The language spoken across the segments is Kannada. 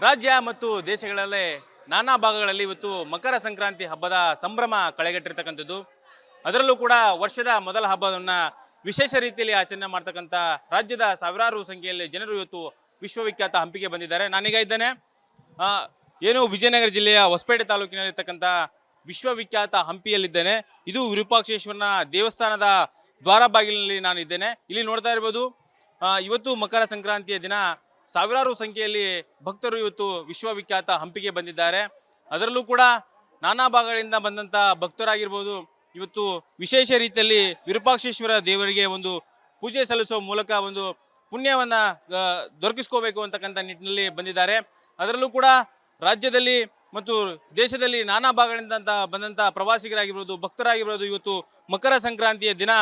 ರಾಜ್ಯ ಮತ್ತು ದೇಶಗಳಲ್ಲೇ ನಾನಾ ಭಾಗಗಳಲ್ಲಿ ಇವತ್ತು ಮಕರ ಸಂಕ್ರಾಂತಿ ಹಬ್ಬದ ಸಂಭ್ರಮ ಕಳೆಗಟ್ಟಿರ್ತಕ್ಕಂಥದ್ದು. ಅದರಲ್ಲೂ ಕೂಡ ವರ್ಷದ ಮೊದಲ ಹಬ್ಬವನ್ನು ವಿಶೇಷ ರೀತಿಯಲ್ಲಿ ಆಚರಣೆ ಮಾಡ್ತಕ್ಕಂಥ ರಾಜ್ಯದ ಸಾವಿರಾರು ಸಂಖ್ಯೆಯಲ್ಲಿ ಜನರು ಇವತ್ತು ವಿಶ್ವವಿಖ್ಯಾತ ಹಂಪಿಗೆ ಬಂದಿದ್ದಾರೆ. ನಾನೀಗ ಇದ್ದೇನೆ ಏನು ವಿಜಯನಗರ ಜಿಲ್ಲೆಯ ಹೊಸಪೇಟೆ ತಾಲೂಕಿನಲ್ಲಿರ್ತಕ್ಕಂಥ ವಿಶ್ವವಿಖ್ಯಾತ ಹಂಪಿಯಲ್ಲಿದ್ದೇನೆ. ಇದು ವಿರೂಪಾಕ್ಷೇಶ್ವರನ ದೇವಸ್ಥಾನದ ದ್ವಾರ ಬಾಗಿಲಿನಲ್ಲಿ ನಾನು ಇದ್ದೇನೆ. ಇಲ್ಲಿ ನೋಡ್ತಾ ಇರ್ಬೋದು, ಇವತ್ತು ಮಕರ ಸಂಕ್ರಾಂತಿಯ ದಿನ ಸಾವಿರಾರು ಸಂಖ್ಯೆಯಲ್ಲಿ ಭಕ್ತರು ಇವತ್ತು ವಿಶ್ವವಿಖ್ಯಾತ ಹಂಪಿಗೆ ಬಂದಿದ್ದಾರೆ. ಅದರಲ್ಲೂ ಕೂಡ ನಾನಾ ಭಾಗಗಳಿಂದ ಬಂದಂಥ ಭಕ್ತರಾಗಿರ್ಬೋದು ಇವತ್ತು ವಿಶೇಷ ರೀತಿಯಲ್ಲಿ ವಿರೂಪಾಕ್ಷೇಶ್ವರ ದೇವರಿಗೆ ಒಂದು ಪೂಜೆ ಸಲ್ಲಿಸುವ ಮೂಲಕ ಒಂದು ಪುಣ್ಯವನ್ನು ದೊರಕಿಸ್ಕೋಬೇಕು ಅಂತಕ್ಕಂಥ ನಿಟ್ಟಿನಲ್ಲಿ ಬಂದಿದ್ದಾರೆ. ಅದರಲ್ಲೂ ಕೂಡ ರಾಜ್ಯದಲ್ಲಿ ಮತ್ತು ದೇಶದಲ್ಲಿ ನಾನಾ ಭಾಗಗಳಿಂದ ಬಂದಂಥ ಪ್ರವಾಸಿಗರಾಗಿರ್ಬೋದು, ಭಕ್ತರಾಗಿರ್ಬೋದು ಇವತ್ತು ಮಕರ ಸಂಕ್ರಾಂತಿಯ ದಿನ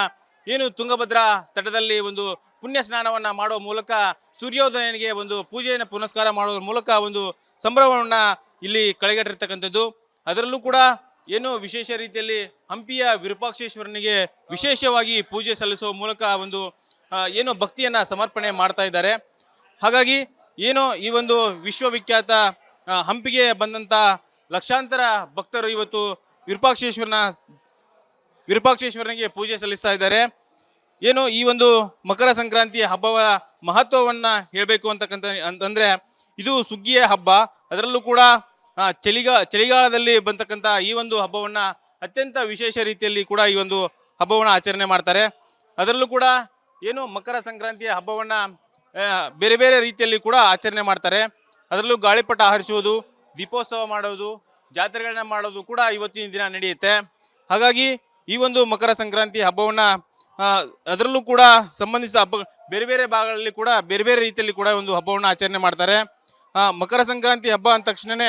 ಏನು ತುಂಗಭದ್ರಾ ತಟದಲ್ಲಿ ಒಂದು ಪುಣ್ಯ ಸ್ನಾನವನ್ನು ಮಾಡುವ ಮೂಲಕ ಸೂರ್ಯೋದಯನಿಗೆ ಒಂದು ಪೂಜೆಯನ್ನು ಪುನಸ್ಕಾರ ಮಾಡುವ ಮೂಲಕ ಒಂದು ಸಂಭ್ರಮವನ್ನು ಇಲ್ಲಿ ಕಳೆಗಟ್ಟಿರ್ತಕ್ಕಂಥದ್ದು. ಅದರಲ್ಲೂ ಕೂಡ ಏನು ವಿಶೇಷ ರೀತಿಯಲ್ಲಿ ಹಂಪಿಯ ವಿರೂಪಾಕ್ಷೇಶ್ವರನಿಗೆ ವಿಶೇಷವಾಗಿ ಪೂಜೆ ಸಲ್ಲಿಸುವ ಮೂಲಕ ಒಂದು ಏನು ಭಕ್ತಿಯನ್ನು ಸಮರ್ಪಣೆ ಮಾಡ್ತಾ ಇದ್ದಾರೆ. ಹಾಗಾಗಿ ಏನು ಈ ಒಂದು ವಿಶ್ವವಿಖ್ಯಾತ ಹಂಪಿಗೆ ಬಂದಂಥ ಲಕ್ಷಾಂತರ ಭಕ್ತರು ಇವತ್ತು ವಿರೂಪಾಕ್ಷೇಶ್ವರನಿಗೆ ಪೂಜೆ ಸಲ್ಲಿಸ್ತಾ ಇದ್ದಾರೆ. ಏನು ಈ ಒಂದು ಮಕರ ಸಂಕ್ರಾಂತಿ ಹಬ್ಬದ ಮಹತ್ವವನ್ನು ಹೇಳಬೇಕು ಅಂತಂದರೆ ಇದು ಸುಗ್ಗಿಯ ಹಬ್ಬ. ಅದರಲ್ಲೂ ಕೂಡ ಚಳಿಗಾಲದಲ್ಲಿ ಬಂತಕ್ಕಂಥ ಈ ಒಂದು ಹಬ್ಬವನ್ನು ಅತ್ಯಂತ ವಿಶೇಷ ರೀತಿಯಲ್ಲಿ ಕೂಡ ಈ ಒಂದು ಹಬ್ಬವನ್ನು ಆಚರಣೆ ಮಾಡ್ತಾರೆ. ಅದರಲ್ಲೂ ಕೂಡ ಏನು ಮಕರ ಸಂಕ್ರಾಂತಿಯ ಹಬ್ಬವನ್ನು ಬೇರೆ ಬೇರೆ ರೀತಿಯಲ್ಲಿ ಕೂಡ ಆಚರಣೆ ಮಾಡ್ತಾರೆ. ಅದರಲ್ಲೂ ಗಾಳಿಪಟ ಹಾರಿಸುವುದು, ದೀಪೋತ್ಸವ ಮಾಡೋದು, ಜಾತ್ರೆಗಳನ್ನ ಮಾಡೋದು ಕೂಡ ಇವತ್ತಿನ ದಿನ ನಡೆಯುತ್ತೆ. ಹಾಗಾಗಿ ಈ ಒಂದು ಮಕರ ಸಂಕ್ರಾಂತಿ ಹಬ್ಬವನ್ನು ಅದರಲ್ಲೂ ಕೂಡ ಸಂಬಂಧಿಸಿದ ಹಬ್ಬ ಬೇರೆ ಬೇರೆ ಭಾಗಗಳಲ್ಲಿ ಕೂಡ ಬೇರೆ ಬೇರೆ ರೀತಿಯಲ್ಲಿ ಕೂಡ ಒಂದು ಹಬ್ಬವನ್ನು ಆಚರಣೆ ಮಾಡ್ತಾರೆ. ಮಕರ ಸಂಕ್ರಾಂತಿ ಹಬ್ಬ ಅಂದ ತಕ್ಷಣವೇ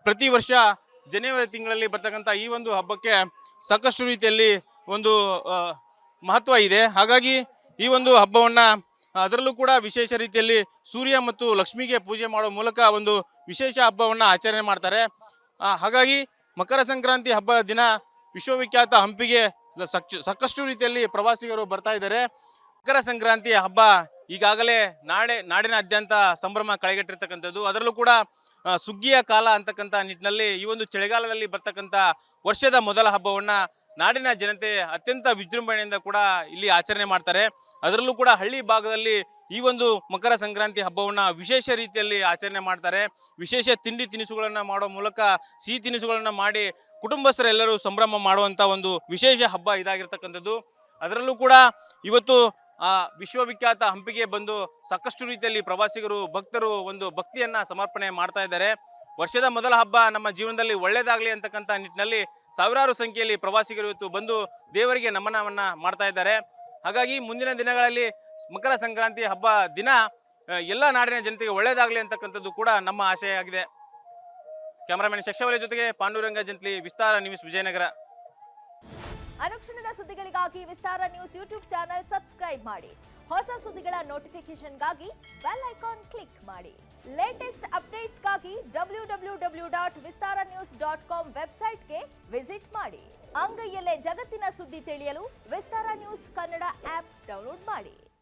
ಪ್ರತಿ ವರ್ಷ ಜನವರಿ ತಿಂಗಳಲ್ಲಿ ಬರ್ತಕ್ಕಂಥ ಈ ಒಂದು ಹಬ್ಬಕ್ಕೆ ಸಾಕಷ್ಟು ರೀತಿಯಲ್ಲಿ ಒಂದು ಮಹತ್ವ ಇದೆ. ಹಾಗಾಗಿ ಈ ಒಂದು ಹಬ್ಬವನ್ನು ಅದರಲ್ಲೂ ಕೂಡ ವಿಶೇಷ ರೀತಿಯಲ್ಲಿ ಸೂರ್ಯ ಮತ್ತು ಲಕ್ಷ್ಮಿಗೆ ಪೂಜೆ ಮಾಡುವ ಮೂಲಕ ಒಂದು ವಿಶೇಷ ಹಬ್ಬವನ್ನು ಆಚರಣೆ ಮಾಡ್ತಾರೆ. ಹಾಗಾಗಿ ಮಕರ ಸಂಕ್ರಾಂತಿ ಹಬ್ಬದ ದಿನ ವಿಶ್ವವಿಖ್ಯಾತ ಹಂಪಿಗೆ ಸಾಕಷ್ಟು ರೀತಿಯಲ್ಲಿ ಪ್ರವಾಸಿಗರು ಬರ್ತಾ ಇದ್ದಾರೆ. ಮಕರ ಸಂಕ್ರಾಂತಿ ಹಬ್ಬ ಈಗಾಗಲೇ ನಾಡಿನಾದ್ಯಂತ ಸಂಭ್ರಮ ಕಳೆಗಟ್ಟಿರ್ತಕ್ಕಂಥದ್ದು. ಅದರಲ್ಲೂ ಕೂಡ ಸುಗ್ಗಿಯ ಕಾಲ ಅಂತಕ್ಕಂಥ ನಿಟ್ಟಿನಲ್ಲಿ ಈ ಒಂದು ಚಳಿಗಾಲದಲ್ಲಿ ಬರ್ತಕ್ಕಂಥ ವರ್ಷದ ಮೊದಲ ಹಬ್ಬವನ್ನು ನಾಡಿನ ಜನತೆ ಅತ್ಯಂತ ವಿಜೃಂಭಣೆಯಿಂದ ಕೂಡ ಇಲ್ಲಿ ಆಚರಣೆ ಮಾಡ್ತಾರೆ. ಅದರಲ್ಲೂ ಕೂಡ ಹಳ್ಳಿ ಭಾಗದಲ್ಲಿ ಈ ಒಂದು ಮಕರ ಸಂಕ್ರಾಂತಿ ಹಬ್ಬವನ್ನು ವಿಶೇಷ ರೀತಿಯಲ್ಲಿ ಆಚರಣೆ ಮಾಡ್ತಾರೆ. ವಿಶೇಷ ತಿಂಡಿ ತಿನಿಸುಗಳನ್ನು ಮಾಡೋ ಮೂಲಕ ಸಿಹಿ ತಿನಿಸುಗಳನ್ನು ಮಾಡಿ ಕುಟುಂಬಸ್ಥರೆಲ್ಲರೂ ಸಂಭ್ರಮ ಮಾಡುವಂಥ ಒಂದು ವಿಶೇಷ ಹಬ್ಬ ಇದಾಗಿರ್ತಕ್ಕಂಥದ್ದು. ಅದರಲ್ಲೂ ಕೂಡ ಇವತ್ತು ವಿಶ್ವವಿಖ್ಯಾತ ಹಂಪಿಗೆ ಬಂದು ಸಾಕಷ್ಟು ರೀತಿಯಲ್ಲಿ ಪ್ರವಾಸಿಗರು ಭಕ್ತರು ಒಂದು ಭಕ್ತಿಯನ್ನು ಸಮರ್ಪಣೆ ಮಾಡ್ತಾ ಇದ್ದಾರೆ. ವರ್ಷದ ಮೊದಲ ಹಬ್ಬ ನಮ್ಮ ಜೀವನದಲ್ಲಿ ಒಳ್ಳೆಯದಾಗಲಿ ಅಂತಕ್ಕಂಥ ನಿಟ್ಟಿನಲ್ಲಿ ಸಾವಿರಾರು ಸಂಖ್ಯೆಯಲ್ಲಿ ಪ್ರವಾಸಿಗರು ಇವತ್ತು ಬಂದು ದೇವರಿಗೆ ನಮನವನ್ನು ಮಾಡ್ತಾ ಇದ್ದಾರೆ. ಹಾಗಾಗಿ ಮುಂದಿನ ದಿನಗಳಲ್ಲಿ ಮಕರ ಸಂಕ್ರಾಂತಿ ಹಬ್ಬ ದಿನ ಎಲ್ಲ ನಾಡಿನ ಜನತೆಗೆ ಒಳ್ಳೆಯದಾಗಲಿ ಅಂತಕ್ಕಂಥದ್ದು ಕೂಡ ನಮ್ಮ ಆಶಯ ಆಗಿದೆ. ಕ್ಯಾಮರಾಮನ್ ಶಕ್ಷವಲೆ ಜೊತೆಗೆ ಪಾಂಡುರಂಗ ಜಂತ್ಲಿ, ವಿಸ್ತಾರ ನ್ಯೂಸ್, ವಿಜಯನಗರ. ಅನುಕ್ಷಣದ ಸುದ್ದಿಗಳಿಗಾಗಿ ವಿಸ್ತಾರ ನ್ಯೂಸ್ ಯೂಟ್ಯೂಬ್ ಚಾನೆಲ್ ಸಬ್ಸ್ಕ್ರೈಬ್ ಮಾಡಿ. ಹೊಸ ಸುದ್ದಿಗಳ ನೋಟಿಫಿಕೇಶನ್ಗಾಗಿ ಬೆಲ್ ಐಕಾನ್ ಕ್ಲಿಕ್ ಮಾಡಿ. ಲೇಟೆಸ್ಟ್ ಅಪ್ಡೇಟ್ಸ್ಗಾಗಿ www.vistaranews.com ವೆಬ್ಸೈಟ್ಗೆ ವಿಸಿಟ್ ಮಾಡಿ. ಅಂಗೈಯಲ್ಲೇ ಜಗತ್ತಿನ ಸುದ್ದಿ ತಿಳಿಯಲು ವಿಸ್ತಾರ ನ್ಯೂಸ್ ಕನ್ನಡ ಆಪ್ ಡೌನ್ಲೋಡ್ ಮಾಡಿ.